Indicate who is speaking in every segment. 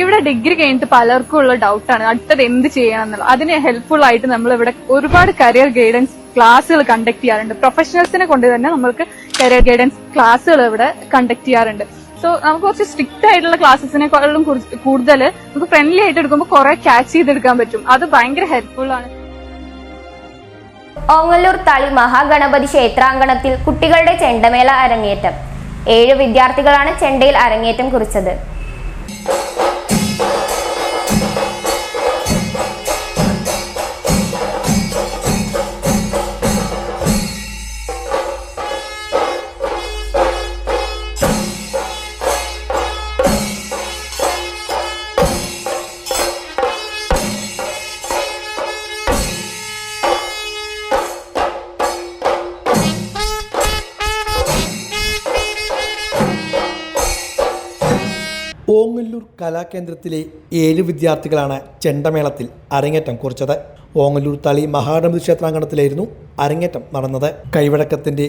Speaker 1: ഇവിടെ ഡിഗ്രി കഴിഞ്ഞിട്ട് പലർക്കും ഉള്ള ഡൗട്ടാണ് അടുത്തത് എന്ത് ചെയ്യണം എന്നുള്ളത്. അതിന് ഹെൽപ്ഫുൾ ആയിട്ട് നമ്മൾ ഇവിടെ ഒരുപാട് കരിയർ ഗൈഡൻസ് ക്ലാസ്സുകൾ കണ്ടക്ട് ചെയ്യാറുണ്ട്. പ്രൊഫഷണൽസിനെ കൊണ്ട് തന്നെ നമ്മൾക്ക് കരിയർ ഗൈഡൻസ് ക്ലാസ്സുകൾ ഇവിടെ കണ്ടക്ട് ചെയ്യാറുണ്ട്. സോ നമുക്ക് കുറച്ച് സ്ട്രിക്റ്റ് ആയിട്ടുള്ള ക്ലാസ്സസിനെക്കാളും കൂടുതൽ നമുക്ക് ഫ്രണ്ട്ലി ആയിട്ട് എടുക്കുമ്പോൾ കുറെ ക്യാച്ച് ചെയ്തെടുക്കാൻ പറ്റും. അത് ഭയങ്കര ഹെൽപ്ഫുൾ ആണ്.
Speaker 2: ഓങ്ങല്ലൂർ തളി മഹാഗണപതി ക്ഷേത്രാങ്കണത്തിൽ കുട്ടികളുടെ ചെണ്ടമേള അരങ്ങേറ്റം. 7 വിദ്യാർത്ഥികളാണ് ചെണ്ടയിൽ അരങ്ങേറ്റം കുറിച്ചത്.
Speaker 3: ഓങ്ങല്ലൂർ കലാകേന്ദ്രത്തിലെ 7 വിദ്യാർത്ഥികളാണ് ചെണ്ടമേളത്തിൽ അരങ്ങേറ്റം കുറിച്ചത്. ഓങ്ങല്ലൂർ തളി മഹാഗണപതി ക്ഷേത്രാങ്കണത്തിലായിരുന്നു അരങ്ങേറ്റം നടന്നത്. കൈവഴക്കത്തിൻ്റെ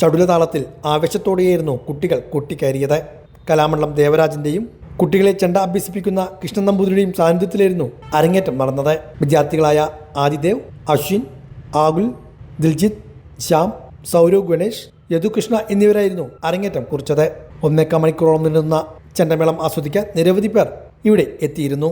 Speaker 3: ചടുലതാളത്തിൽ ആവേശത്തോടെയായിരുന്നു കുട്ടികൾ കൊട്ടിക്കയറിയത്. കലാമണ്ഡലം ദേവരാജിൻ്റെയും കുട്ടികളെ ചെണ്ട അഭ്യസിപ്പിക്കുന്ന കൃഷ്ണൻ നമ്പൂതിരിയുടെയും സാന്നിധ്യത്തിലായിരുന്നു അരങ്ങേറ്റം നടന്നത്. വിദ്യാർത്ഥികളായ ആദിദേവ്, അശ്വിൻ, ആകുൽ, ദിൽജിത്ത്, ശ്യാം, സൗരവ്, ഗണേഷ്, യദുകൃഷ്ണ എന്നിവരായിരുന്നു അരങ്ങേറ്റം കുറിച്ചത്. 1.25 മണിക്കൂറോളം നീളുന്ന ചെണ്ടമേളം ആസ്വദിക്കാൻ നിരവധി പേർ ഇവിടെ എത്തിയിരുന്നു.